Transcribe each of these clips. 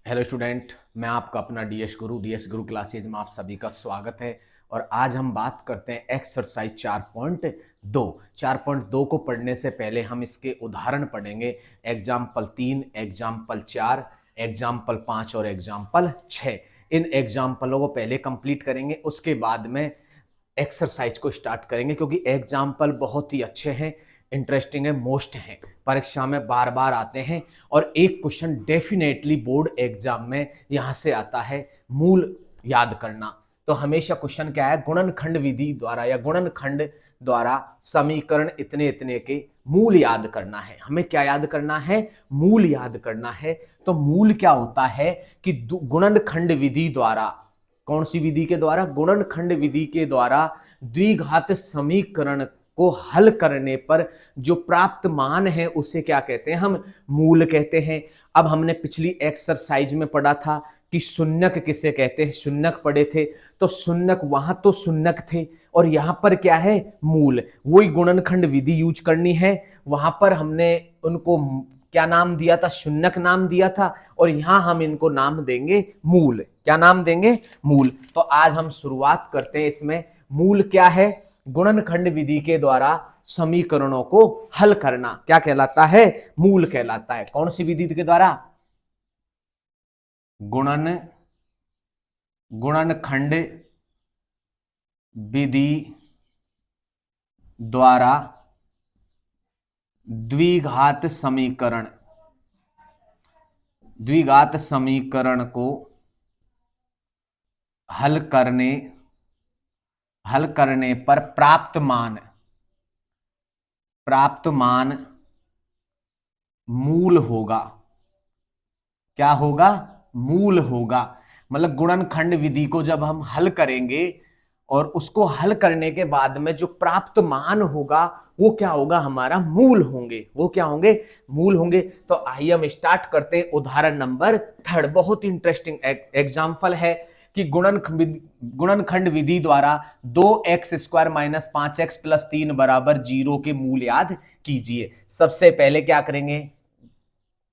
Hello student, मैं आपका अपना डीएस गुरु क्लासेज में आप सभी का स्वागत है। और आज हम बात करते हैं एक्सरसाइज 4.2। 4.2 को पढ़ने से पहले हम इसके उदाहरण पढ़ेंगे। एग्जाम्पल 3, एग्जाम्पल 4, एग्जाम्पल 5 और एग्जाम्पल 6। इन एग्जाम्पलों को पहले कंप्लीट करेंगे, उसके बाद में एक्सरसाइज को स्टार्ट करेंगे, क्योंकि एग्जाम्पल बहुत ही अच्छे हैं, इंटरेस्टिंग है, मोस्ट हैं, परीक्षा में बार बार आते हैं। और एक क्वेश्चन डेफिनेटली बोर्ड एग्जाम में यहां से आता है, मूल याद करना। तो हमेशा क्वेश्चन क्या है, गुणनखंड विधि द्वारा या गुणनखंड द्वारा समीकरण इतने इतने के मूल याद करना है। हमें क्या याद करना है? मूल याद करना है। तो मूल क्या होता है कि गुणनखंड विधि द्वारा, कौन सी विधि के द्वारा? गुणनखंड विधि के द्वारा द्विघात समीकरण को हल करने पर जो प्राप्त मान है उसे क्या कहते हैं? हम मूल कहते हैं। अब हमने पिछली एक्सरसाइज में पढ़ा था कि शून्यक किसे कहते हैं, शून्यक पढ़े थे। तो शून्यक, वहां तो शून्यक थे और यहां पर क्या है? मूल। वही गुणनखंड विधि यूज करनी है। वहां पर हमने उनको क्या नाम दिया था? शून्यक नाम दिया था। और यहां हम इनको नाम देंगे मूल। क्या नाम देंगे? मूल। तो आज हम शुरुआत करते हैं इसमें। मूल क्या है? गुणनखंड विधि के द्वारा समीकरणों को हल करना क्या कहलाता है? मूल कहलाता है। कौन सी विधि के द्वारा? गुणनखंड विधि द्वारा द्विघात समीकरण को हल करने पर प्राप्त मान मूल होगा। क्या होगा? मूल होगा। मतलब गुणनखंड विधि को जब हम हल करेंगे और उसको हल करने के बाद में जो प्राप्त मान होगा वो क्या होगा? हमारा मूल होंगे। वो क्या होंगे? मूल होंगे। तो आइए हम स्टार्ट करते हैं। उदाहरण नंबर 3 बहुत इंटरेस्टिंग एग्जाम्पल है कि गुणनखंड विधि द्वारा 2x² - 5x + 3 = 0 के मूल याद कीजिए। सबसे पहले क्या करेंगे?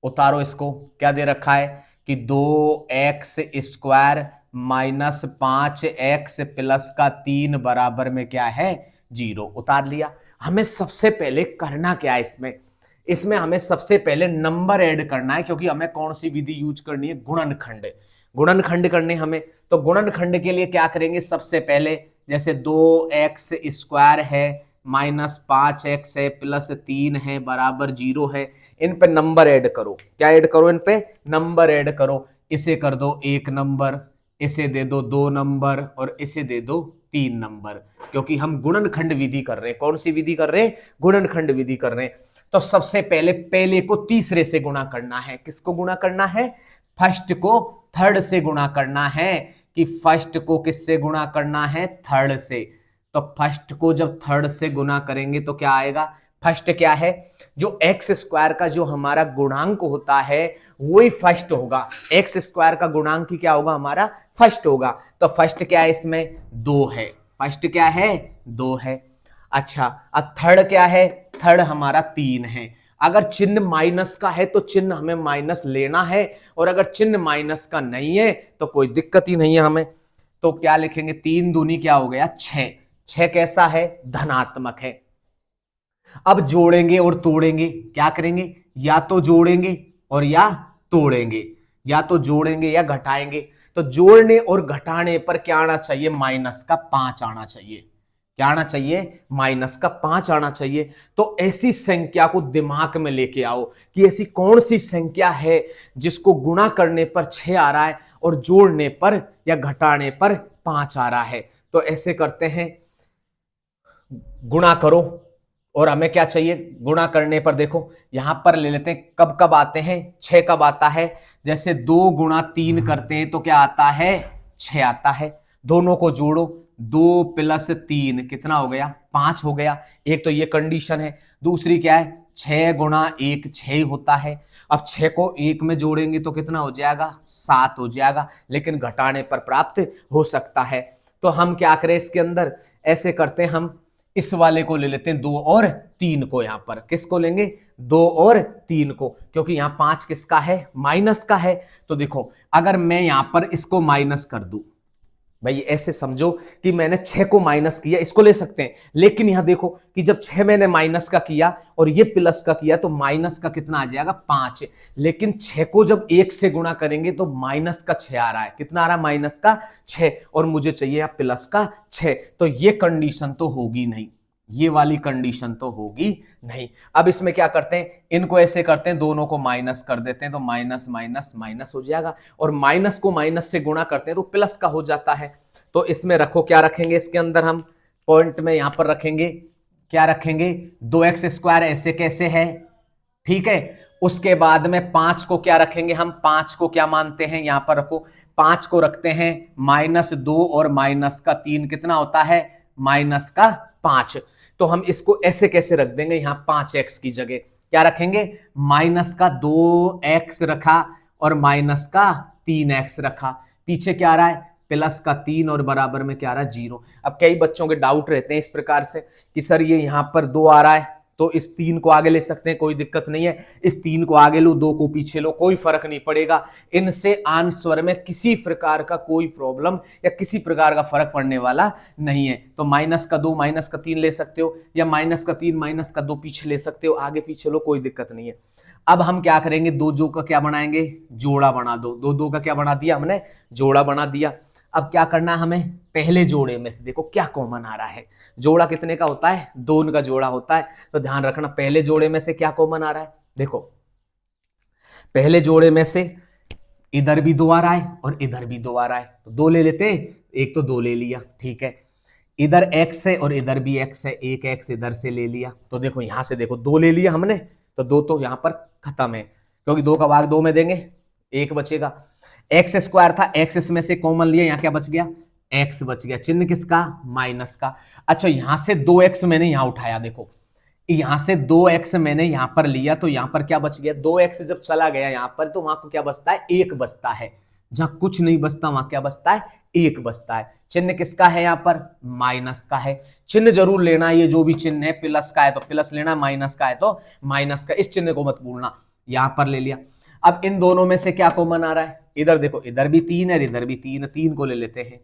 उतारो इसको। क्या दे रखा है कि 2x² - 5x + 3 बराबर में क्या है? 0। उतार लिया। हमें सबसे पहले करना क्या है इसमें हमें सबसे पहले नंबर ऐड करना है, क्योंकि हमें कौन सी विधि यूज करनी है? गुणनखंड करने हमें। तो गुणनखंड के लिए क्या करेंगे? सबसे पहले जैसे 2x² है -5x है +3 है बराबर 0 है। इन पे नंबर ऐड करो। क्या ऐड करो? इन पे नंबर ऐड करो। इसे कर दो 1 नंबर, इसे दे दो 2 नंबर और इसे दे दो 3 नंबर, क्योंकि हम गुणनखंड विधि कर रहे हैं। कौन सी विधि कर रहे हैं? गुणनखंड विधि कर रहे हैं। तो सबसे पहले को तीसरे से गुणा करना है। किसको गुणा करना है? फर्स्ट को थर्ड से गुणा करना है। कि फर्स्ट को किससे गुणा करना है? थर्ड से। तो फर्स्ट को जब थर्ड से गुणा करेंगे तो क्या आएगा? फर्स्ट क्या है? जो x² का जो हमारा गुणांक होता है वही फर्स्ट होगा। x² का गुणांक ही क्या होगा? हमारा फर्स्ट होगा। तो फर्स्ट क्या है इसमें? 2 है। फर्स्ट क्या है? 2 है। अच्छा, अब थर्ड क्या है? थर्ड हमारा 3 है। अगर चिन्ह माइनस का है तो चिन्ह हमें माइनस लेना है, और अगर चिन्ह माइनस का नहीं है तो कोई दिक्कत ही नहीं है हमें। तो क्या लिखेंगे? 3 दूनी क्या हो गया? 6। 6 कैसा है? धनात्मक है। अब जोड़ेंगे और तोड़ेंगे। क्या करेंगे? या तो जोड़ेंगे और या तोड़ेंगे, या तो जोड़ेंगे या घटाएंगे। तो जोड़ने और घटाने पर क्या आना चाहिए? -5 आना चाहिए। क्या आना चाहिए? -5 आना चाहिए। तो ऐसी संख्या को दिमाग में लेके आओ कि ऐसी कौन सी संख्या है जिसको गुणा करने पर 6 आ रहा है और जोड़ने पर या घटाने पर 5 आ रहा है। तो ऐसे करते हैं, गुणा करो। और हमें क्या चाहिए? गुणा करने पर देखो यहां पर ले लेते हैं, कब कब आते हैं? 6 कब आता है? जैसे 2 × 3 करते हैं तो क्या आता है? 6 आता है। दोनों को जोड़ो, 2 + 3 कितना हो गया? 5 हो गया। एक तो ये कंडीशन है। दूसरी क्या है? 6 × 1 6 होता है। अब 6 को 1 में जोड़ेंगे तो कितना हो जाएगा? 7 हो जाएगा, लेकिन घटाने पर प्राप्त हो सकता है। तो हम क्या करें इसके अंदर? ऐसे करते हैं हम इस वाले को ले लेते हैं 2 और 3 को, यहां पर किसको लेंगे 2 और 3 को, क्योंकि यहां 5 किसका है माइनस का है। तो देखो अगर मैं यहां पर इसको माइनस कर दूं, भाई ऐसे समझो कि मैंने 6 को माइनस किया, इसको ले सकते हैं, लेकिन यहां देखो कि जब 6 मैंने माइनस का किया और ये प्लस का किया तो माइनस का कितना आ जाएगा 5, लेकिन 6 को जब 1 से गुणा करेंगे तो माइनस का 6 आ रहा है, कितना आ रहा है माइनस का 6, और मुझे चाहिए प्लस का 6, तो ये कंडीशन तो होगी नहीं, ये वाली कंडीशन तो होगी नहीं। अब इसमें क्या करते हैं, इनको ऐसे करते हैं, दोनों को माइनस कर देते हैं, तो माइनस माइनस माइनस हो जाएगा, और माइनस को माइनस से गुणा करते हैं तो प्लस का हो जाता है। तो इसमें रखो, क्या रखेंगे इसके अंदर हम पॉइंट में यहां पर रखेंगे, क्या रखेंगे 2x² ऐसे कैसे है, ठीक है। उसके बाद में 5 को क्या रखेंगे हम, 5 को क्या मानते हैं, यहां पर रखो 5 को रखते हैं -2 और -3 कितना होता है -5। तो हम इसको ऐसे कैसे रख देंगे, यहां 5x की जगह क्या रखेंगे -2x रखा और -3x रखा, पीछे क्या आ रहा है +3 और बराबर में क्या आ रहा है 0। अब कई बच्चों के डाउट रहते हैं इस प्रकार से कि सर ये यहां पर 2 आ रहा है तो इस 3 को आगे ले सकते हैं, कोई दिक्कत नहीं है, इस 3 को आगे लो 2 को पीछे लो, कोई फर्क नहीं पड़ेगा, इनसे आंसर में किसी प्रकार का कोई प्रॉब्लम या किसी प्रकार का फर्क पड़ने वाला नहीं है। तो -2 -3 ले सकते हो, या -3 -2 पीछे ले सकते हो, आगे पीछे लो, कोई दिक्कत नहीं है। अब हम क्या करेंगे, 2 जो का क्या बनाएंगे जोड़ा बना दो, 2 2 का क्या बना दिया हमने जोड़ा बना दिया। अब क्या करना हमें, पहले जोड़े में से देखो क्या कॉमन आ रहा है, जोड़ा कितने का होता है 2 का जोड़ा होता है, तो ध्यान रखना पहले जोड़े में से क्या कॉमन आ रहा है, देखो पहले जोड़े में से इधर भी 2 आ रहा है और इधर भी 2 आ रहा है, तो 2 ले लेते, एक तो 2 ले लिया, ठीक है, इधर x है और इधर भी x है, एक x इधर से ले लिया, तो देखो यहां से देखो 2 ले लिया हमने, तो 2 तो यहां पर खत्म है, क्योंकि 2 का भाग 2 में देंगे, 1 बचेगा। x² था, x इसमें से कॉमन लिया, यहां क्या बच गया x बच गया, चिन्ह किसका माइनस का। अच्छा यहां से 2x मैंने यहां उठाया, देखो यहां से 2x मैंने यहां पर लिया, तो यहां पर क्या बच गया 2x जब चला गया यहां पर, तो वहां को क्या बचता है 1 बचता है, जहां कुछ नहीं बचता वहां क्या बचता है 1 बचता है। चिन्ह किसका है यहां पर माइनस का है, चिन्ह जरूर लेना, ये जो भी चिन्ह है प्लस का है तो प्लस लेना, माइनस का है तो माइनस का, इस चिन्ह को मत भूलना, यहां पर ले लिया। अब इन दोनों में से क्या कॉमन आ रहा है, इधर देखो इधर भी 3 है इधर भी 3, 3 को ले लेते हैं,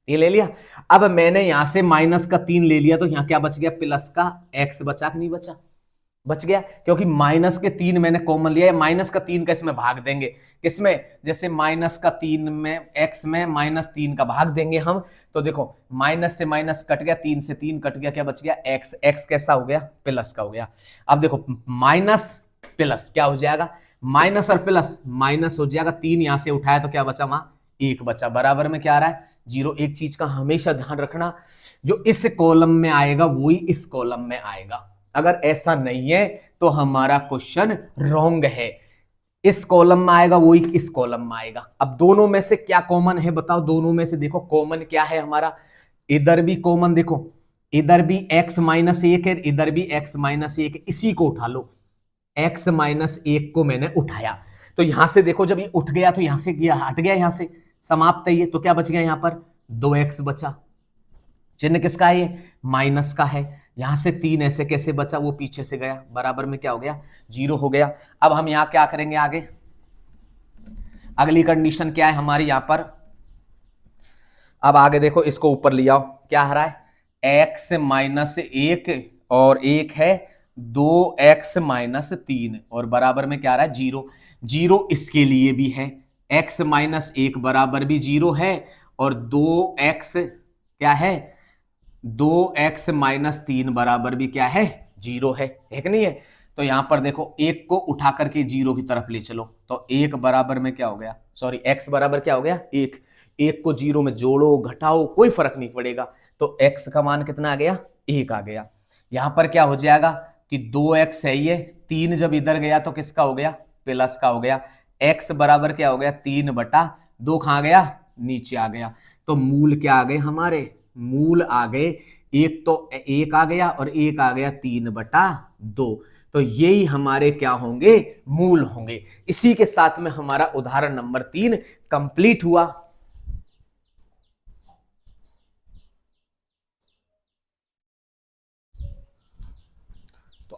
ये ले लिया। अब मैंने यहां से -3 ले लिया, तो यहां क्या बच गया प्लस का x बचा कि नहीं बचा, बच गया, क्योंकि -3 मैंने कॉमन लिया है, -3 का इसमें भाग देंगे, किसमें जैसे -3 में x में -3 का भाग देंगे हम, तो देखो माइनस से माइनस कट गया, 3 से 3 कट गया, क्या बच गया x, x कैसा हो गया प्लस का हो गया। अब देखो माइनस प्लस क्या हो जाएगा, माइनस और प्लस माइनस हो जाएगा, 3 यहां से उठाया तो क्या बचा वहां 1 बचा, बराबर में क्या आ रहा है 0। एक चीज का हमेशा ध्यान रखना, जो इस कॉलम में आएगा वही इस कॉलम में आएगा, अगर ऐसा नहीं है तो हमारा क्वेश्चन रॉन्ग है, इस कॉलम में आएगा वही इस कॉलम में आएगा। अब दोनों में से क्या कॉमन है बताओ, दोनों में से देखो कॉमन क्या है हमारा, इधर भी कॉमन देखो, इधर भी x -1 है इधर भी x -1 है, इसी को उठा लो, x -1 को मैंने उठाया, तो यहां से देखो जब ये उठ गया तो यहां से हट गया, यहां से समाप्त है ये, तो क्या बच गया यहां पर 2x बचा, चिन्ह किसका है ये माइनस का है, यहां से 3 ऐसे कैसे बचा, वो पीछे से गया, बराबर में क्या हो गया 0 हो गया। अब हम यहां क्या करेंगे आगे, अगली कंडीशन क्या है हमारी यहां पर, अब आगे देखो इसको ऊपर ले आओ, क्या आ रहा है x -1 और एक है 2x -3 और बराबर में क्या आ रहा है 0, 0 इसके लिए भी है, x -1 बराबर भी 0 है और 2x क्या है 2x -3 बराबर भी क्या है 0 है कि नहीं है। तो यहां पर देखो एक को उठा करके 0 की तरफ ले चलो, तो 1 बराबर में क्या हो गया, सॉरी x बराबर क्या हो गया 1, 1 को 0 में जोड़ो घटाओ कोई फर्क नहीं पड़ेगा, तो x का मान कितना आ गया 1 आ गया। यहां पर क्या हो जाएगा कि 2x है ये, 3 जब इधर गया तो किसका हो गया प्लस का हो गया, x बराबर क्या हो गया 3/2 कहां गया नीचे आ गया, तो मूल क्या आ गए हमारे, मूल आ गए, एक तो 1 आ गया और एक आ गया 3/2, तो यही हमारे क्या होंगे मूल होंगे। इसी के साथ में हमारा उदाहरण नंबर 3 कंप्लीट हुआ।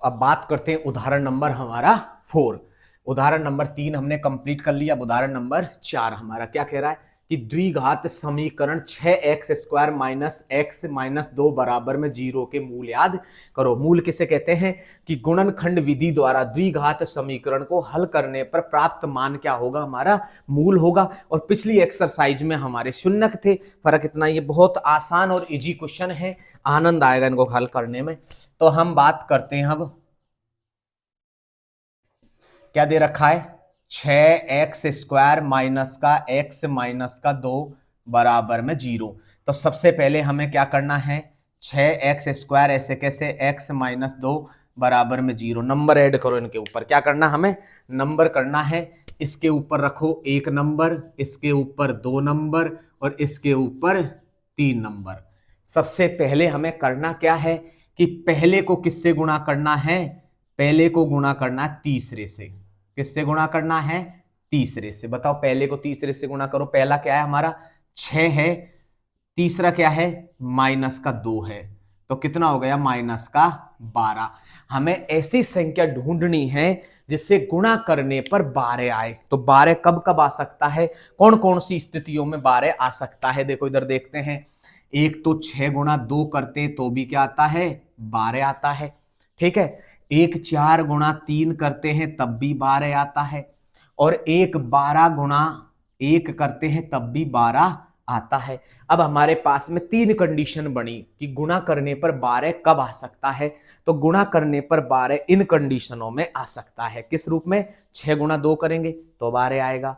अब बात करते हैं उदाहरण नंबर हमारा 4। उदाहरण नंबर 3 हमने कंप्लीट कर लिया। अब उदाहरण नंबर 4 हमारा क्या कह रहा है कि द्विघात समीकरण 6x² माइनस x माइनस 2 बराबर में 0 के मूल याद करो। मूल किसे कहते हैं कि गुणनखंड विधि द्वारा द्विघात समीकरण को हल करने पर प्राप्त मान क्या होगा, हमारा मूल होगा। और पिछली एक्सरसाइज में हमारे शून्यक थे, फर्क इतना। ये बहुत आसान और इजी क्वेश्चन है, आनंद आएगा इनको हल करने में। तो हम बात करते हैं अब, क्या दे रखा है 6x² माइनस का x माइनस का 2 बराबर में 0। तो सबसे पहले हमें क्या करना है, 6x² ऐसे कैसे, x माइनस 2 बराबर में 0। नंबर ऐड करो इनके ऊपर, क्या करना हमें, नंबर करना है। इसके ऊपर रखो 1 नंबर, इसके ऊपर 2 नंबर और इसके ऊपर 3 नंबर। सबसे पहले हमें करना क्या है कि पहले को किससे गुणा करना है, पहले को गुणा करना है तीसरे से। किससे गुणा करना है, तीसरे से। बताओ पहले को तीसरे से गुणा करो। पहला क्या है हमारा 6 है, तीसरा क्या है माइनस का 2 है, तो कितना हो गया माइनस का 12। हमें ऐसी संख्या ढूंढनी है जिससे गुणा करने पर 12 आए। तो 12 कब कब आ सकता है, कौन कौन सी स्थितियों में 12 आ सकता है, देखो इधर देखते हैं। एक तो 6 गुणा 2 करते तो भी क्या आता है, 12 आता है। ठीक है, एक 4 गुणा 3 करते हैं तब भी 12 आता है, और एक 12 गुणा 1 करते हैं तब भी 12 आता है। अब हमारे पास में 3 कंडीशन बनी कि गुणा करने पर 12 कब आ सकता है। तो गुणा करने पर 12 इन कंडीशनों में आ सकता है। किस रूप में, 6 गुणा 2 करेंगे तो 12 आएगा,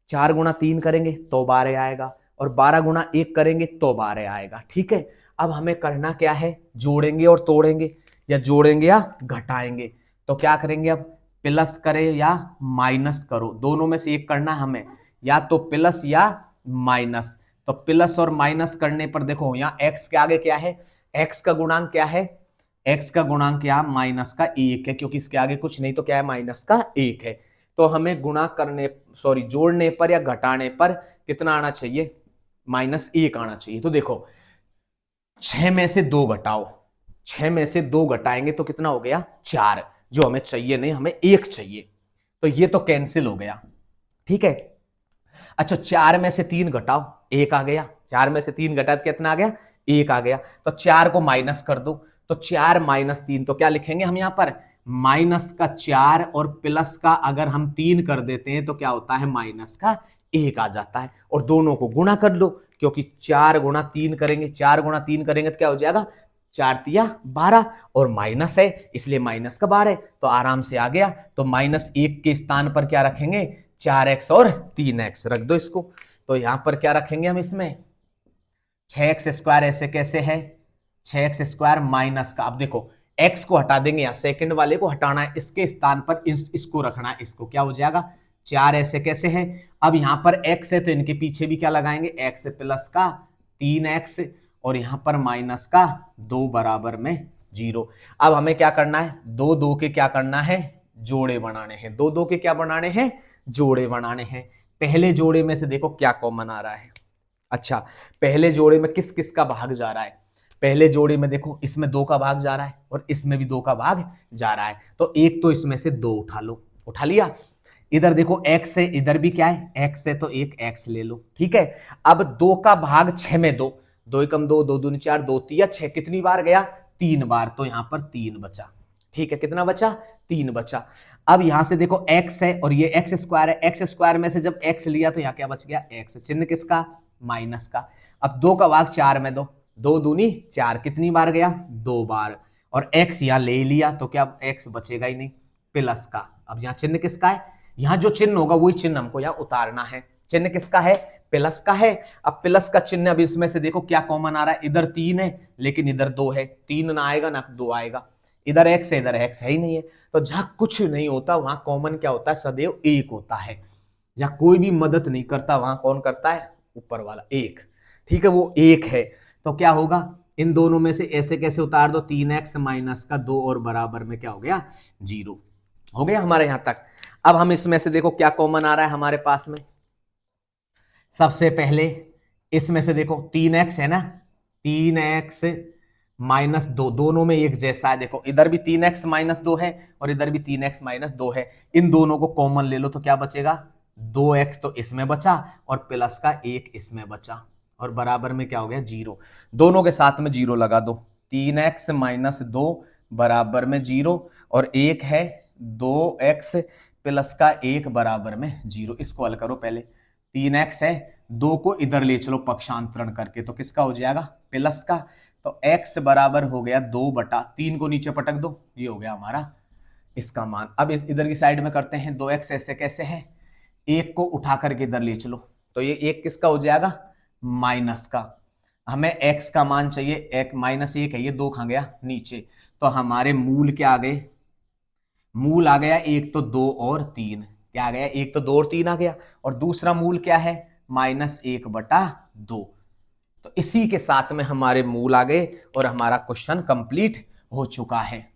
4 गुणा 3 करेंगे तो 12 आएगा, और 12 गुणा 1 करेंगे तो 12 आएगा। ठीक है, अब हमें करना क्या है, जोड़ेंगे और तोड़ेंगे, या जोड़ेंगे या घटाएंगे। तो क्या करेंगे, अब प्लस करे या माइनस करो, दोनों में से एक करना हमें, या तो प्लस या माइनस। तो प्लस और माइनस करने पर देखो यहाँ x के आगे क्या है, x का गुणांक क्या है, x का गुणांक क्या, माइनस का 1 है, क्योंकि इसके आगे कुछ नहीं तो क्या है माइनस का 1 है। तो हमें गुणा करने जोड़ने पर या घटाने पर कितना आना चाहिए, -1 आना चाहिए। तो देखो 6 में से 2 घटाओ, 6 में से 2 घटाएंगे तो कितना हो गया 4, जो हमें चाहिए नहीं, हमें 1 चाहिए। तो ये तो कैंसिल हो गया। ठीक है, अच्छा 4 में से 3 घटाओ, 1 आ गया। 4 में से 3 घटा तो कितना आ गया, 1 आ गया। तो 4 को माइनस कर दो, तो 4 माइनस 3, तो क्या लिखेंगे हम यहां पर, माइनस का 4 और प्लस का अगर हम 3 कर देते हैं तो क्या होता है, माइनस का 1 आ जाता है। और दोनों को गुणा कर लो, क्योंकि 4 गुणा 3 करेंगे, 4 गुणा 3 करेंगे तो क्या हो जाएगा, 4 तिया 12, और माइनस है इसलिए माइनस का 12, तो आराम से आ गया। तो -1 के स्थान पर क्या रखेंगे, 4x और 3x रख दो इसको। तो यहां पर क्या रखेंगे हम, इसमें 6x² ऐसे कैसे है, 6x² माइनस का, अब देखो x को हटा देंगे, या सेकंड वाले को हटाना है, इसके स्थान पर इसको रखना है, इसको क्या हो जाएगा 4 ऐसे कैसे है। अब यहां पर x है तो इनके पीछे भी क्या लगाएंगे, x प्लस का 3x, और यहां पर माइनस का 2 बराबर में 0। अब हमें क्या करना है, 2 2 के क्या करना है, जोड़े बनाने हैं। 2 2 के क्या बनाने हैं, जोड़े बनाने हैं। पहले जोड़े में से देखो क्या कॉमन आ रहा है। अच्छा, पहले जोड़े में किस किस का भाग जा रहा है, पहले जोड़े में देखो इसमें 2 का भाग जा रहा है और इसमें भी 2 का भाग जा रहा है। तो एक तो इसमें से 2 उठा लो, उठा लिया। इधर देखो x है, इधर भी क्या है x है, तो एक x ले लो। ठीक है, अब 2 का भाग 6 में 2, 2 एकम 2, 2 दूनी 4, 2 तिया 6, कितनी बार गया, 3 बार, तो यहां पर 3 बचा। ठीक है, कितना बचा, 3 बचा। अब यहां से देखो x है और ये x² है, x² में से जब x लिया तो यहां क्या बच गया, x, चिन्ह किसका, माइनस का। अब 2 का भाग 4 में 2, 2 दूनी 4, कितनी बार गया, 2 बार, और x यहां ले लिया तो क्या x बचेगा ही नहीं, प्लस का। अब यहां चिन्ह किसका है, यहां जो चिन्ह होगा वही चिन्ह हमको यहां उतारना है। चिन्ह किसका है, प्लस का है। अब प्लस का चिन्ह, अब इसमें से देखो क्या कॉमन आ रहा है, इधर 3 है लेकिन इधर 2 है, 3 ना आएगा ना 2 आएगा, इधर x है इधर x है ही नहीं है। तो जहां कुछ नहीं होता वहां कॉमन क्या होता है, सदैव 1 होता है। जहां कोई भी मदद नहीं करता वहां कौन करता है, ऊपर वाला 1। ठीक है, वो 1 है। तो क्या होगा, इन दोनों में से ऐसे कैसे उतार दो, 3x माइनस का 2 और बराबर में क्या हो गया, 0 हो गया हमारे यहां तक। अब हम इसमें से देखो क्या कॉमन आ रहा है हमारे पास में, सबसे पहले इसमें से देखो 3x है ना, 3x -2, दोनों में एक जैसा है। देखो इधर भी 3x - 2 है और इधर भी 3x - 2 है। इन दोनों को कॉमन ले लो तो क्या बचेगा, 2x तो इसमें बचा और प्लस का 1 इसमें बचा और बराबर में क्या हो गया, 0। दोनों के साथ में 0 लगा दो, 3x - 2 बराबर में 0 और एक है 2x प्लस का 1 बराबर में 0। इसको हल करो पहले, 3x है, 2 को इधर ले चलो पक्षांतरण करके तो किसका हो जाएगा, प्लस का। तो x बराबर हो गया 2/3 को नीचे पटक दो, ये हो गया हमारा इसका मान। अब इस इधर की साइड में करते हैं, 2x ऐसे कैसे है, 1 को उठा करके इधर ले चलो तो ये 1 किसका हो जाएगा, माइनस का। हमें x का मान चाहिए, एक -1 है, ये 2 खा गया नीचे, तो हमारे मूल क्या आ गए, मूल आ गया 1 तो 2 और 3, क्या आ गया, 1 तो 2 और 3 आ गया। और दूसरा मूल क्या है, -1/2। तो इसी के साथ में हमारे मूल आ गए और हमारा क्वेश्चन कंप्लीट हो चुका है।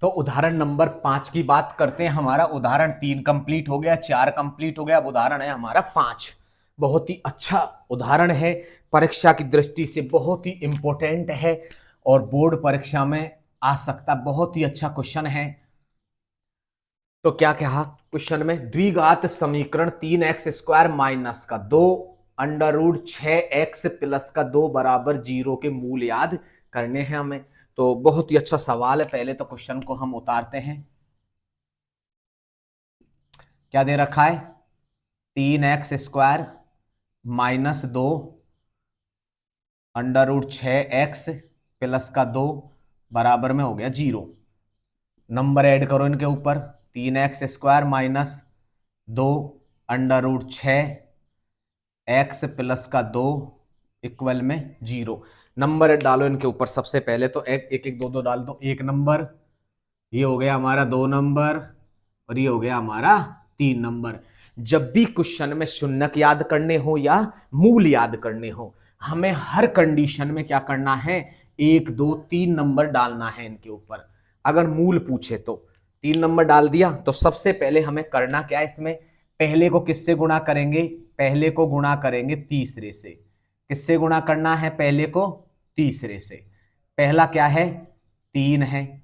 तो उदाहरण नंबर 5 की बात करते हैं। हमारा उदाहरण 3 कंप्लीट हो गया, 4 कंप्लीट हो गया, अब उदाहरण है हमारा 5। बहुत ही अच्छा उदाहरण है, परीक्षा की दृष्टि से बहुत ही इंपॉर्टेंट है और बोर्ड परीक्षा में आ सकता, बहुत ही अच्छा क्वेश्चन है। तो क्या कहा क्वेश्चन में, द्विघात समीकरण 3x² माइनस का 2 √6x प्लस का 2 बराबर 0 के मूल याद करने हैं हमें। तो बहुत ही अच्छा सवाल है। पहले तो क्वेश्चन को हम उतारते हैं। क्या दे रखा है, 3x² माइनस 2 √6x प्लस का 2 बराबर में हो गया 0। नंबर ऐड करो इनके ऊपर, 3x² माइनस 2 √6x प्लस का 2 इक्वल में 0। नंबर डालो इनके ऊपर। सबसे पहले तो एक एक 2 2 डाल दो। 1 नंबर, ये हो गया हमारा 2 नंबर और ये हो गया हमारा 3 नंबर। जब भी क्वेश्चन में शून्यक याद करने हो या मूल याद करने हो, हमें हर कंडीशन में क्या करना है, 1 2 3 नंबर डालना है इनके ऊपर। अगर मूल पूछे तो 3 नंबर डाल दिया। तो सबसे पहले हमें करना क्या है, इसमें पहले को किससे गुणा करेंगे, पहले को गुणा करेंगे तीसरे से। किससे गुणा करना है, पहले को तीसरे से। पहला क्या है, 3 है,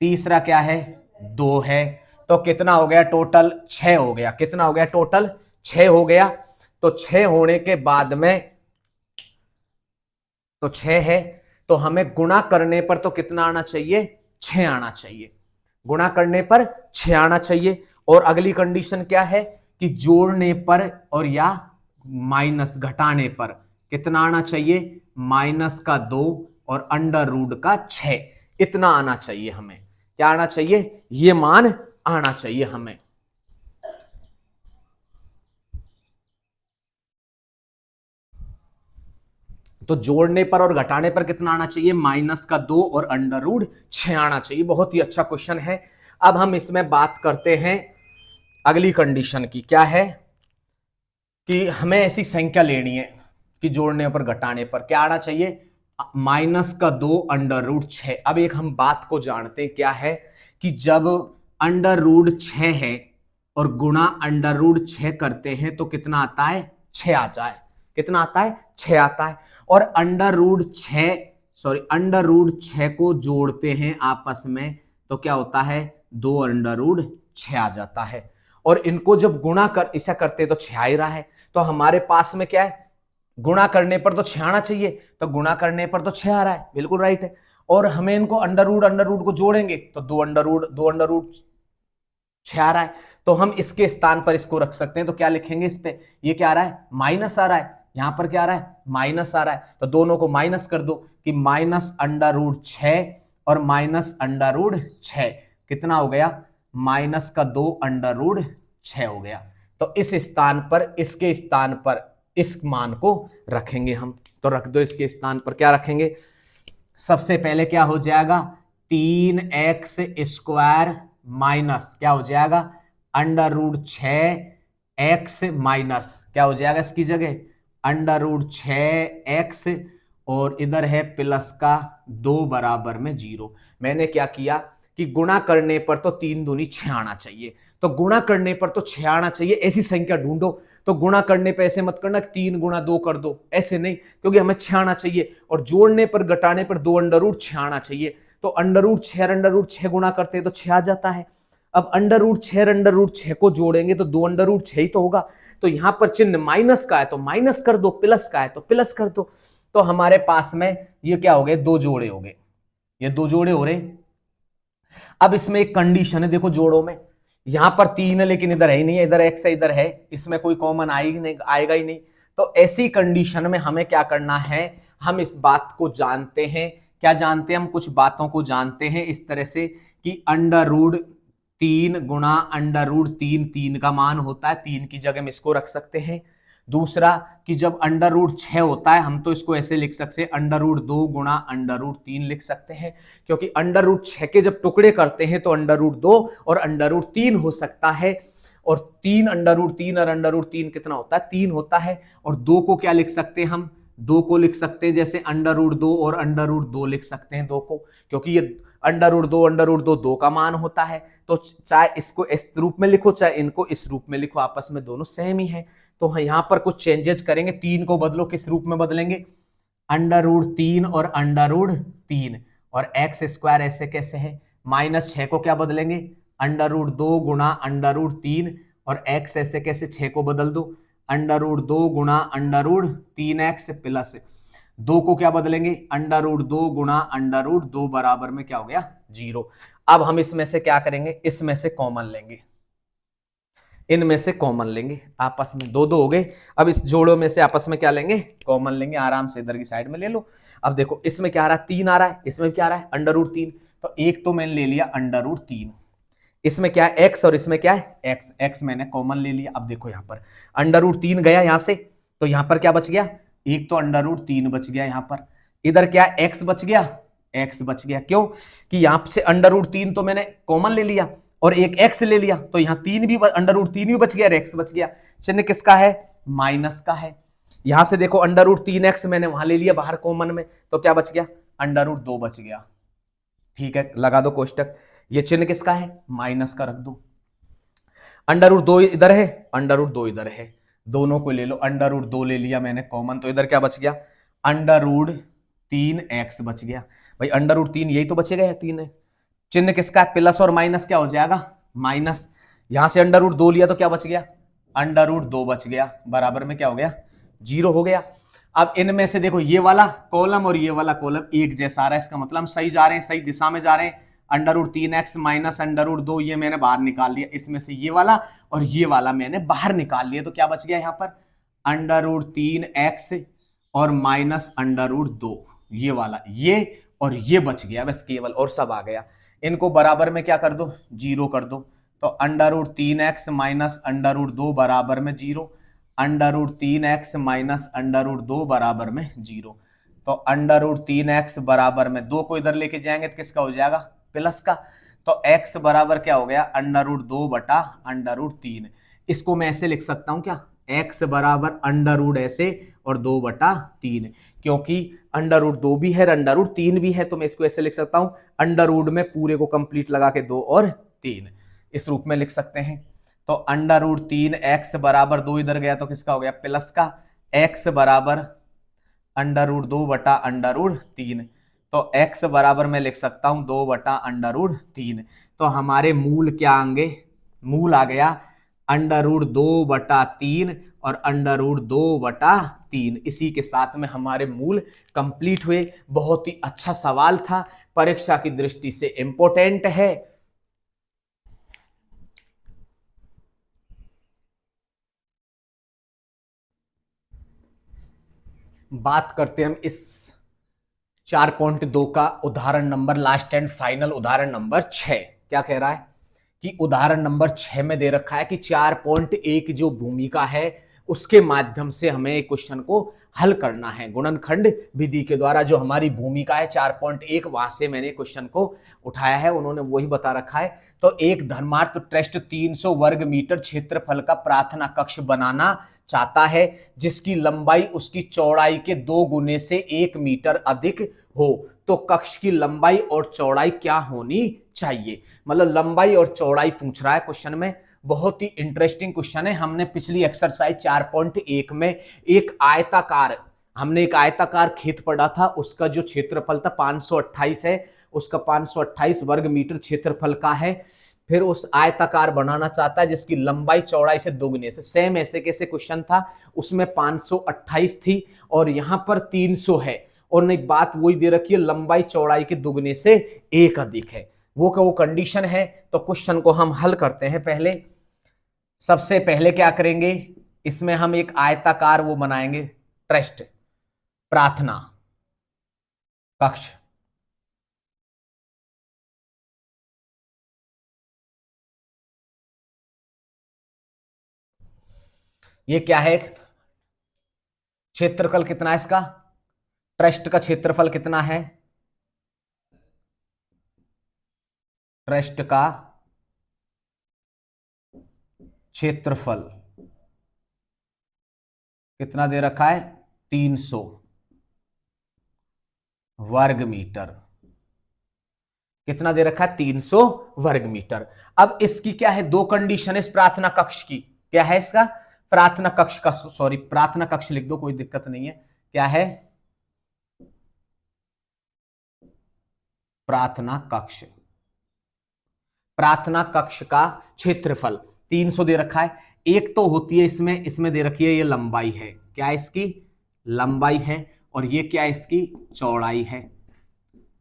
तीसरा क्या है, 2 है। तो कितना हो गया टोटल, 6 हो गया। कितना हो गया टोटल, 6 हो गया। तो 6 होने के बाद में, तो 6 है, तो हमें गुणा करने पर तो कितना आना चाहिए, 6 आना चाहिए। गुणा करने पर 6 आना चाहिए। और अगली कंडीशन क्या है कि जोड़ने पर और या माइनस घटाने पर कितना आना चाहिए, -2 और √6, इतना आना चाहिए हमें। क्या आना चाहिए, ये मान आना चाहिए हमें। तो जोड़ने पर और घटाने पर कितना आना चाहिए, -2 और √6 आना चाहिए। बहुत ही अच्छा क्वेश्चन है। अब हम इसमें बात करते हैं अगली कंडीशन की। क्या है कि हमें ऐसी संख्या लेनी है कि जोड़ने पर घटाने पर क्या आना चाहिए, -2 √6। अब एक हम बात को जानते हैं, क्या है कि जब √6 है और गुणा √6 करते हैं तो कितना आता है, 6 आता है। कितना आता है, 6 आता है। और √6 को जोड़ते हैं आपस में तो क्या होता है, 2 √6 आ जाता है। और इनको जब गुणा कर ऐसा करते तो 6 ही रहा है। तो हमारे पास में क्या है, गुणा करने पर तो 6 आना चाहिए, तो गुणा करने पर तो 6 आ रहा है, बिल्कुल राइट है। और हमें इनको अंडर रूट को जोड़ेंगे तो 2 √6 आ रहा है। तो हम इसके स्थान पर इसको रख सकते हैं। तो क्या लिखेंगे इस पे, ये क्या आ रहा है, माइनस आ रहा है, यहां पर क्या आ रहा है, माइनस आ रहा है। तो दोनों को माइनस कर दो कि -√6 और -√6 कितना हो गया, -2 √6 हो गया। तो इस स्थान पर, इसके स्थान पर इस मान को रखेंगे हम। तो रख दो, इसके स्थान पर क्या रखेंगे, सबसे पहले क्या हो जाएगा, 3x² माइनस क्या हो जाएगा, √6x माइनस क्या हो जाएगा इसकी जगह, √6x और इधर है प्लस का 2 बराबर में 0। मैंने क्या किया कि गुणा करने पर तो 3 दूनी 6 आना चाहिए, तो गुणा करने पर तो 6 आना चाहिए, ऐसी संख्या ढूंढो। तो गुणा करने पे ऐसे मत करना 3 गुणा 2 कर दो, ऐसे नहीं, क्योंकि हमें 6 आना चाहिए, और जोड़ने पर घटाने पर 2 अंडर रूट 6 आना चाहिए। तो अंडर रूट 6 अंडर रूट 6 गुणा करते हैं तो 6 आ जाता है। अब अंडर रूट 6 को जोड़ेंगे तो 2 अंडर रूट 6 ही तो होगा। तो यहां पर चिन्ह माइनस का है तो माइनस कर दो, प्लस का है तो प्लस कर दो। तो हमारे पास में ये क्या हो गए, 2 जोड़े हो गए, ये 2 जोड़े हो रहे। अब इसमें एक कंडीशन है, देखो जोड़ों में, यहां पर 3 है लेकिन इधर है ही नहीं, इधर एक्स है इधर है, इसमें कोई कॉमन आएगा ही नहीं। तो ऐसी कंडीशन में हमें क्या करना है, हम इस बात को जानते हैं, क्या जानते हैं, हम कुछ बातों को जानते हैं इस तरह से कि अंडर रूट 3 गुणा अंडर रूट 3 3 का मान होता है, 3 की जगह हम इसको रख सकते हैं। दूसरा कि जब अंडर रूट 6 होता है हम तो इसको ऐसे लिख सकते हैं, अंडर रूट 2 गुणा अंडर रूट 3 लिख सकते हैं, क्योंकि अंडर रूट 6 के जब टुकड़े करते हैं तो अंडर रूट 2 और अंडर रूट 3 हो सकता है, और 3 अंडर रूट 3 और अंडर रूट 3 कितना होता है, 3 होता है। और 2 को क्या लिख सकते हैं हम, 2 को लिख सकते हैं जैसे अंडर रूट 2 और अंडर रूट 2 लिख सकते हैं 2 को, क्योंकि ये अंडर रूट 2 2 का मान होता है। तो चाहे इसको इस रूप में लिखो चाहे इनको इस रूप में लिखो, आपस में दोनों सेम ही है। तो यहां पर कुछ चेंजेस करेंगे, 3 को बदलो, किस रूप में बदलेंगे, अंडर रूट 3 और अंडर रूट 3, और एक्स स्क्वायर ऐसे कैसे है, -6 को क्या बदलेंगे, अंडर रूट 2 गुणा अंडर रूट 3, और एक्स ऐसे कैसे, 6 को बदल दो, अंडर रूट 2 गुणा अंडर रूट 3x प्लस 2 को क्या बदलेंगे, अंडर रूट 2 गुणा अंडर रूट 2 बराबर में क्या हो गया, 0। अब हम इसमें से क्या करेंगे, इसमें से कॉमन लेंगे, इनमें से कॉमन लेंगे, आपस में 2 2 हो गए। अब इस जोड़ों में से आपस में क्या लेंगे, कॉमन लेंगे, आराम से इधर की साइड में ले लो। अब देखो इसमें क्या आ रहा है, 3 आ रहा है, इसमें क्या आ रहा है, अंडर रूट 3, तो एक तो मैंने ले लिया अंडर रूट 3, इसमें क्या है x और इसमें क्या है x, x मैंने कॉमन ले लिया। अब देखो यहां पर अंडर रूट 3 गया यहां से, तो यहां पर क्या बच गया, एक तो अंडर रूट 3 बच गया, यहां पर इधर क्या है, x बच गया, x बच गया, क्यों कि यहां से अंडर रूट 3 तो मैंने कॉमन ले लिया और एक x ले लिया, तो यहां 3 भी अंडर रूट 3 भी बच गया, x बच गया। चिन्ह किसका है, माइनस का है। यहां से देखो अंडर रूट 3x मैंने वहां ले लिया बाहर कॉमन में, तो क्या बच गया, अंडर रूट 2 बच गया। ठीक है, लगा दो कोष्टक, ये चिन्ह किसका है, माइनस का रख दो। अंडर रूट 2 इधर है, अंडर रूट 2 इधर है, दोनों को ले लो, अंडर रूट 2 ले लिया मैंने कॉमन, तो इधर क्या बच गया, अंडर रूट 3x बच गया। भाई अंडर रूट 3 यही तो बचेगा, या 3 है, चिन्ह किसका है, प्लस और माइनस क्या हो जाएगा, माइनस। यहां से अंडर रूट 2 लिया तो क्या बच गया, अंडर रूट 2 बच गया, बराबर में क्या हो गया, 0 हो गया। अब इनमें से देखो ये वाला कॉलम और ये वाला कॉलम एक जैसा आ रहा है, इसका मतलब हम सही जा रहे हैं, सही दिशा में जा रहे हैं। Under root 3x minus under root 2 ये मैंने बाहर निकाल लिया, इसमें से ये वाला और ये वाला मैंने बाहर निकाल लिया, तो क्या बच गया यहां पर, अंडर रूट 3x और माइनस अंडर रूट 2, ये वाला ये और ये बच गया बस केवल, और सब आ गया। इनको बराबर में क्या कर दो, 0 कर दो, तो under root 3x minus under root 2 बराबर में 0, under root 3x minus under root 2 बराबर में 0। तो अंडर रूट 3x बराबर में 2 को इधर लेके जाएंगे तो किसका हो जाएगा, प्लस का, तो x बराबर क्या हो गया, अंडर रूट 2 बटा अंडर रूट 3। इसको मैं ऐसे लिख सकता हूं क्या, x बराबर अंडर रूट ऐसे और 2 बटा 3, क्योंकि अंडर रूट 2 भी है अंडर रूट 3 भी है, तो मैं इसको ऐसे लिख सकता हूं, अंडर रूट में पूरे को कंप्लीट लगा के 2 और 3 इस रूप में लिख सकते हैं। तो अंडर रूट 3x बराबर 2 इधर गया तो किसका हो गया, प्लस का, x बराबर अंडर रूट 2 बटा अंडर रूट 3, तो x बराबर मैं लिख सकता हूं 2 बटा अंडर रूट 3। तो हमारे मूल क्या आएंगे, मूल आ गया अंडर रूट 2 बटा 3 और अंडर रूट 2 बटा 3। इसी के साथ में हमारे मूल कंप्लीट हुए। बहुत ही अच्छा सवाल था, परीक्षा की दृष्टि से इंपॉर्टेंट है। बात करते हैं हम इस 4.2 का उदाहरण नंबर, लास्ट एंड फाइनल उदाहरण नंबर 6। क्या कह रहा है कि उदाहरण नंबर 6 में दे रखा है कि 4.1 जो भूमिका है उसके माध्यम से हमें क्वेश्चन को हल करना है। गुणनखंड विधि के द्वारा जो हमारी भूमिका है 4.1, वहां से मैंने क्वेश्चन को उठाया है, उन्होंने वही बता रखा है। तो एक धर्मार्थ ट्रस्ट 300 वर्ग मीटर क्षेत्रफल का प्रार्थना कक्ष बनाना चाहता है, जिसकी लंबाई उसकी चौड़ाई के 2 गुने से 1 मीटर अधिक हो। तो कक्ष की लंबाई और चौड़ाई क्या होनी चाहिए। मतलब लंबाई और चौड़ाई पूछ रहा है क्वेश्चन में। बहुत ही इंटरेस्टिंग क्वेश्चन है। हमने पिछली एक्सरसाइज 4.1 में हमने एक आयताकार खेत पढ़ा था, उसका जो क्षेत्रफल था 528 है, उसका 528 वर्ग मीटर क्षेत्रफल का है। फिर उस आयताकार बनाना चाहता है जिसकी लंबाई चौड़ाई से दोगुनी से। सेम ऐसे कैसे क्वेश्चन था, उसमें 528 थी और यहां पर 300 है, और एक बात वही दे रखी है, लंबाई चौड़ाई के दुगने से एक अधिक है। वो कंडीशन है। तो क्वेश्चन को हम हल करते हैं। पहले सबसे पहले क्या करेंगे, इसमें हम एक आयताकार वो बनाएंगे, ट्रस्ट प्रार्थना कक्ष। ये क्या है, क्षेत्रफल कितना है इसका, ट्रस्ट का क्षेत्रफल कितना है, ट्रस्ट का क्षेत्रफल कितना दे रखा है, 300 वर्ग मीटर। कितना दे रखा है, 300 वर्ग मीटर। अब इसकी क्या है, दो कंडीशन है इस प्रार्थना कक्ष की। क्या है इसका, प्रार्थना कक्ष का, सॉरी प्रार्थना कक्ष लिख दो, कोई दिक्कत नहीं है। क्या है, प्रार्थना कक्ष। प्रार्थना कक्ष का क्षेत्रफल 300 दे रखा है। एक तो होती है इसमें दे रखी है ये लंबाई है, क्या है इसकी लंबाई है, और ये क्या है इसकी चौड़ाई है।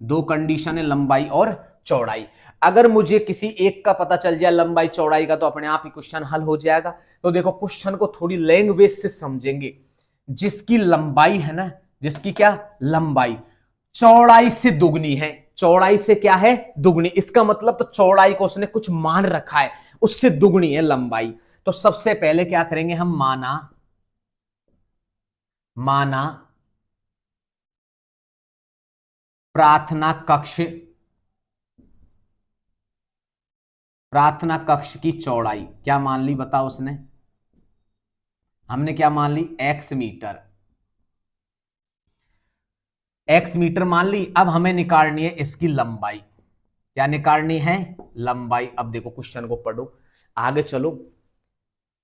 दो कंडीशन है, लंबाई और चौड़ाई। अगर मुझे किसी एक का पता चल जाए लंबाई चौड़ाई का, तो अपने आप ही क्वेश्चन हल हो जाएगा। तो देखो क्वेश्चन को थोड़ी लैंग्वेज से समझेंगे। जिसकी लंबाई है ना, जिसकी क्या लंबाई चौड़ाई से दुगनी है, चौड़ाई से क्या है दुगनी, इसका मतलब तो चौड़ाई को उसने कुछ मान रखा है, उससे दुगनी है लंबाई। तो सबसे पहले क्या करेंगे हम, माना प्रार्थना कक्ष की चौड़ाई क्या मान ली, बताओ उसने, हमने क्या मान ली, x मीटर, x मीटर मान ली। अब हमें निकालनी है इसकी लंबाई। क्या निकालनी है, लंबाई। अब देखो क्वेश्चन को पढ़ो, आगे चलो।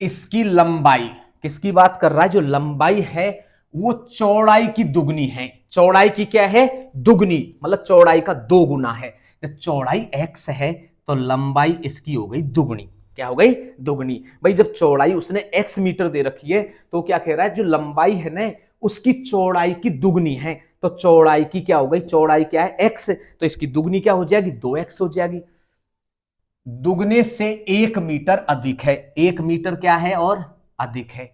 इसकी लंबाई, किसकी बात कर रहा है, जो लंबाई है वो चौड़ाई की दुगनी है। चौड़ाई की क्या है, दुगनी, मतलब चौड़ाई का दो गुना है। जब चौड़ाई x है तो लंबाई इसकी हो गई दुगनी। क्या हो गई, दुगनी। भाई जब चौड़ाई उसने x मीटर दे रखी है, तो क्या कह रहा है, जो लंबाई है ना उसकी चौड़ाई की दुगनी है। तो चौड़ाई की क्या हो गई, चौड़ाई क्या है x, तो इसकी दुगनी क्या हो जाएगी, 2x हो जाएगी। दुगने से 1 मीटर अधिक है, 1 मीटर क्या है और अधिक है।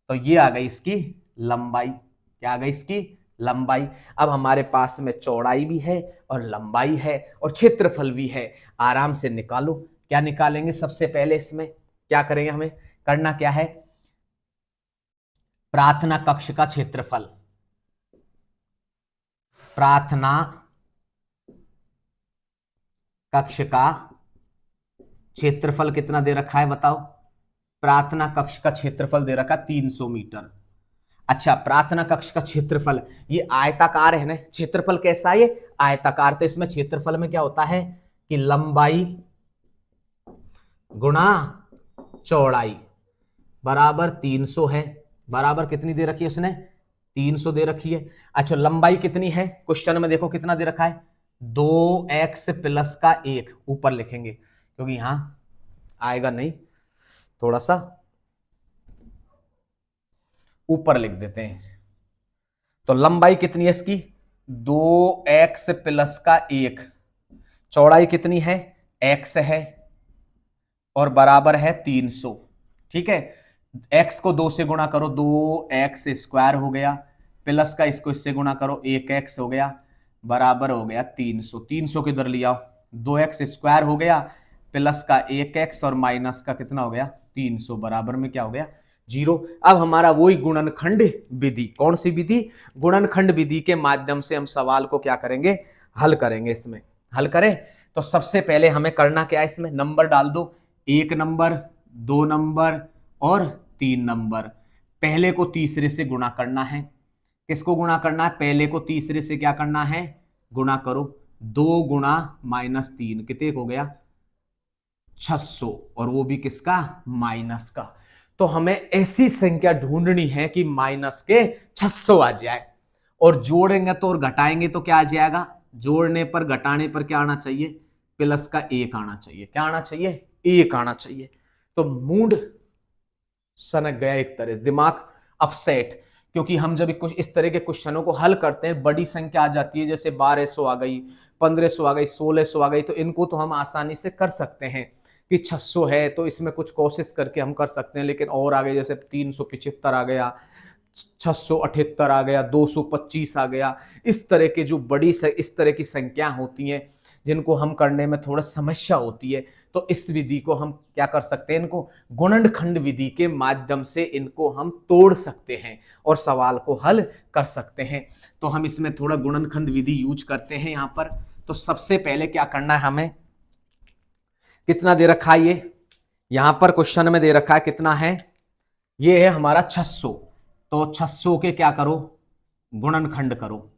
तो ये आ गई इसकी लंबाई। क्या आ गई इसकी लंबाई। अब हमारे पास में चौड़ाई भी है और लंबाई है और क्षेत्रफल भी है, आराम से निकालो। क्या निकालेंगे, सबसे पहले इसमें क्या करेंगे, हमें करना क्या है, प्रार्थना कक्ष का क्षेत्रफल, प्रार्थना कक्ष का क्षेत्रफल कितना दे रखा है बताओ, प्रार्थना कक्ष का क्षेत्रफल दे रखा 300 मीटर। अच्छा, प्रार्थना कक्ष का क्षेत्रफल, ये आयताकार है ना, क्षेत्रफल कैसा है, ये आयताकार। तो इसमें क्षेत्रफल में क्या होता है कि लंबाई गुणा चौड़ाई बराबर 300 है। बराबर कितनी दे रखी है उसने, 300 दे रखी है। अच्छा, लंबाई कितनी है, क्वेश्चन में देखो कितना दे रखा है, 2x प्लस का 1, ऊपर लिखेंगे क्योंकि यहां आएगा नहीं, थोड़ा सा ऊपर लिख देते हैं। तो लंबाई कितनी है इसकी, 2x प्लस का 1, चौड़ाई कितनी है, x है और बराबर है 300। ठीक है, x को 2 से गुणा करो, 2x स्क्वायर हो गया, प्लस का इसको इससे गुणा करो, 1x हो गया, बराबर हो गया 300। 300 किधर लिया, 2x स्क्वायर हो गया, प्लस का 1x और माइनस का कितना हो गया 300, बराबर में क्या हो गया 0। अब हमारा वही गुणनखंड विधि, कौन सी विधि, गुणनखंड विधि के माध्यम से हम सवाल को क्या करेंगे, हल करेंगे। इसमें हल करें तो सबसे पहले हमें करना क्या है, इसमें नंबर डाल दो, 1 नंबर, 2 नंबर और 3 नंबर। पहले को तीसरे से गुणा करना है। किसको गुणा करना है, पहले को तीसरे से क्या करना है, गुणा करो 2 गुणा -3 कितने हो गया 600, और वो भी किसका माइनस का। तो हमें ऐसी संख्या ढूंढनी है कि माइनस के 600 आ जाए, और जोड़ेंगे तो और घटाएंगे तो क्या आ जाएगा, जोड़ने पर घटाने पर क्या आना चाहिए, प्लस का 1 आना चाहिए। क्या आना चाहिए, 1 आना चाहिए। तो मूड सनक गया, एक तरह दिमाग अपसेट, क्योंकि हम जब कुछ इस तरह के क्वेश्चनों को हल करते हैं, बड़ी संख्या आ जाती है, जैसे 1200 आ गई, 1500 आ गई, 1600 आ गई, तो इनको तो हम आसानी से कर सकते हैं कि 600 है तो इसमें कुछ कोशिश करके हम कर सकते हैं, लेकिन और आगे जैसे 375 आ गया, 678 आ गया, 225 आ गया, इस तरह के जो इस तरह की संख्या होती हैं जिनको हम करने में थोड़ा समस्या होती है, तो इस विधि को हम क्या कर सकते हैं, इनको गुणनखंड विधि के माध्यम से इनको हम तोड़ सकते हैं और सवाल को हल कर सकते हैं। तो हम इसमें थोड़ा गुणनखंड विधि यूज करते हैं यहां पर। तो सबसे पहले क्या करना है, हमें कितना दे रखा है, ये यहां पर क्वेश्चन में दे रखा है कितना है, ये है हमारा 600। तो 600 के क्या करो, गुणनखंड करो,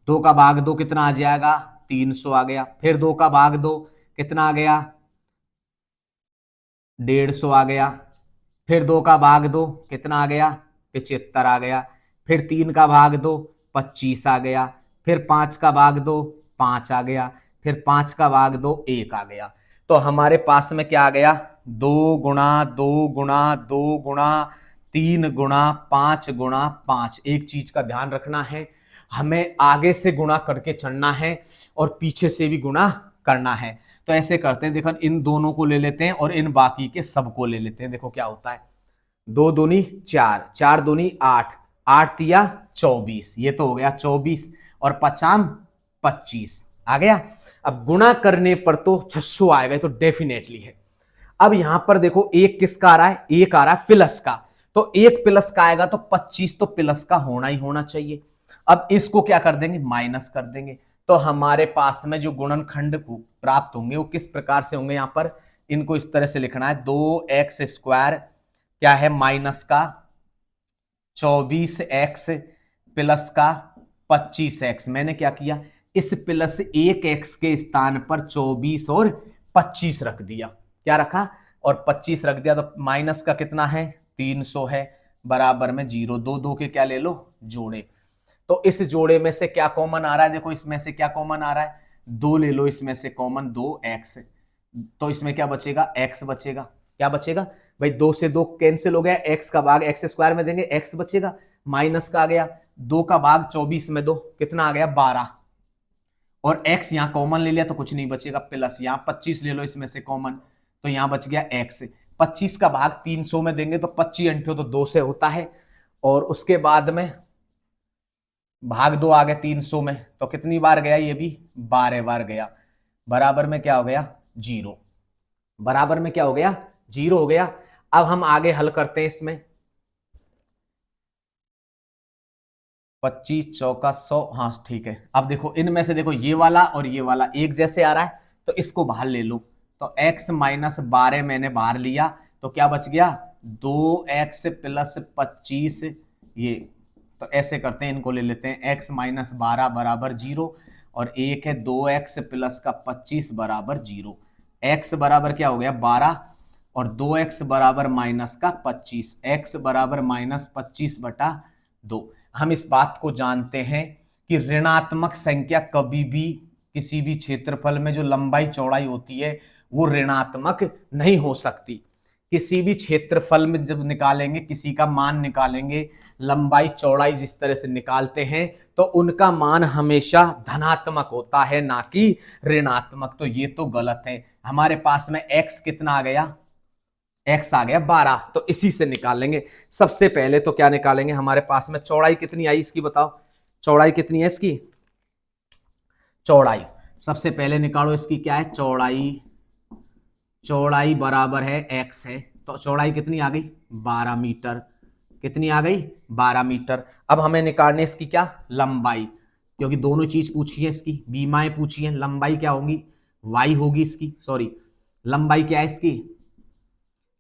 2 का भाग 2 कितना आ जाएगा, 300 आ गया, फिर 2 का भाग 2 कितना आ गया, 150 आ गया, फिर 2 का भाग 2 कितना आ गया, 75 आ गया, फिर 3 का भाग 2 25 आ गया, फिर 5 का भाग 2 5 आ गया, फिर 5 का भाग 2 1 आ गया। तो हमारे पास में क्या आ गया, 2 गुणा 2 गुणा 2 गुणा 3 गुणा 5 गुणा 5। एक चीज का ध्यान रखना है, हमें आगे से गुणा करके चढ़ना है और पीछे से भी गुणा करना है। तो ऐसे करते हैं, देखो इन दोनों को ले लेते हैं और इन बाकी के सब को ले लेते हैं। देखो क्या होता है, 2 दूनी 4, 4 दूनी 8, 8 तिया 24, ये तो हो गया 24, और 50 25 आ गया। अब गुणा करने पर तो 600 आएगा तो डेफिनेटली है। अब यहां पर देखो एक किसका आ रहा है, एक आ रहा है प्लस का, तो एक प्लस का आएगा तो 25 तो प्लस का होना ही होना चाहिए। अब इसको क्या कर देंगे, माइनस कर देंगे। तो हमारे पास में जो गुणनखंड प्राप्त होंगे वो किस प्रकार से होंगे, यहां पर इनको इस तरह से लिखना है, 2x² क्या है माइनस का 24x प्लस का 25x। मैंने क्या किया, इस प्लस 1x के स्थान पर 24 और 25 रख दिया, क्या रखा, और 25 रख दिया। तो माइनस का कितना है 300 है, बराबर में 0, 2 2 के क्या ले लो जोड़े। तो इस जोड़े में से क्या कॉमन आ रहा है, देखो इसमें से क्या कॉमन आ रहा है, 2 ले लो इसमें से कॉमन, 2x। तो इसमें क्या बचेगा, x बचेगा। क्या बचेगा भाई, 2 से 2 कैंसिल हो गया, x का भाग x² में देंगे, x बचेगा, माइनस का आ गया, 2 का भाग 24 में 2 कितना आ गया 12, और x यहां कॉमन ले लिया तो कुछ नहीं बचेगा, प्लस यहां 25 ले लो इसमें से कॉमन, तो यहां बच गया x। 25 का भाग 300 में देंगे तो 25 अंठे तो 2 से होता है, और उसके बाद में भाग 2 आ गया 300 में, तो कितनी बार गया, ये भी 12 बार गया, बराबर में क्या हो गया 0, बराबर में क्या हो गया 0 हो गया। अब हम आगे हल करते हैं इसमें, 25 चौका 100, हाँ ठीक है। अब देखो इनमें से देखो ये वाला और ये वाला एक जैसे आ रहा है, तो इसको बाहर ले लो। तो x माइनस 12 मैंने बाहर लिया, तो क्या बच गया 2x प्लस 25, ये तो ऐसे करते हैं, इनको ले लेते हैं, x माइनस 12 बराबर 0, और एक है 2x प्लस का 25 बराबर 0। x बराबर क्या हो गया 12, और 2x बराबर माइनस का 25, x बराबर -25/2। हम इस बात को जानते हैं कि ऋणात्मक संख्या कभी भी किसी भी क्षेत्रफल में जो लंबाई चौड़ाई होती है वो ऋणात्मक नहीं हो सकती। किसी भी क्षेत्रफल में जब निकालेंगे, किसी का मान निकालेंगे, लंबाई चौड़ाई जिस तरह से निकालते हैं तो उनका मान हमेशा धनात्मक होता है, ना कि ऋणात्मक। तो ये तो गलत है। हमारे पास में x कितना आ गया, x आ गया 12, तो इसी से निकालेंगे। सबसे पहले तो क्या निकालेंगे, हमारे पास में चौड़ाई कितनी आई इसकी बताओ, चौड़ाई कितनी है इसकी, चौड़ाई सबसे पहले निकालो इसकी, क्या है चौड़ाई, चौड़ाई बराबर है x है, तो चौड़ाई कितनी आ गई 12 मीटर, कितनी आ गई 12 मीटर। अब हमें निकालने इसकी क्या लंबाई, क्योंकि दोनों चीज पूछी है इसकी, बीमाएं पूछी है, लंबाई क्या होगी y होगी इसकी, सॉरी लंबाई क्या है इसकी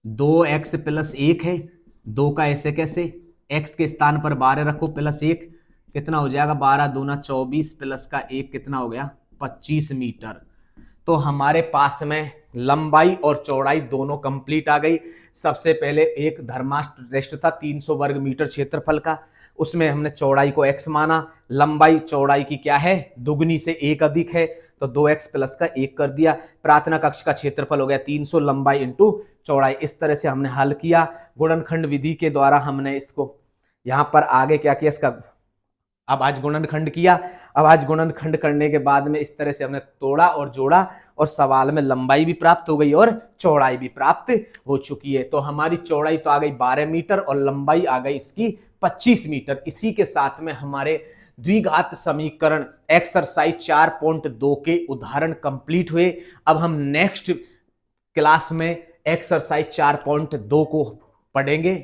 2x प्लस 1 है, 2 का ऐसे कैसे, x के स्थान पर 12 रखो प्लस 1, कितना हो जाएगा, 12 दूना 24 प्लस का 1 कितना हो गया, 25 मीटर। तो हमारे पास में लंबाई और चौड़ाई दोनों कंप्लीट आ गई। सबसे पहले एक धर्माष्ट्र रेस्ट था 300 वर्ग मीटर क्षेत्रफल का, उसमें हमने चौड़ाई को x माना, लंबाई चौड़ाई की क्या है, दुगनी से 1 अधिक है, तो 2x प्लस का 1 कर दिया। प्रार्थना कक्ष का क्षेत्रफल हो गया 300 लंबाई इंटू चौड़ाई। इस तरह से हमने हल किया गुणनखंड विधि के द्वारा। हमने इसको यहां पर आगे क्या किया, इसका अब आज गुणनखंड किया। अब आज गुणनखंड करने के बाद में इस तरह से हमने तोड़ा और जोड़ा, और सवाल में लंबाई भी प्राप्त हो गई और चौड़ाई भी प्राप्त हो चुकी है। तो हमारी चौड़ाई तो आ गई 12 मीटर और लंबाई आ गई इसकी 25 मीटर। इसी के साथ में हमारे द्विघात समीकरण एक्सरसाइज 4.2 के उदाहरण कंप्लीट हुए। अब हम नेक्स्ट क्लास में एक्सरसाइज 4.2 को पढ़ेंगे।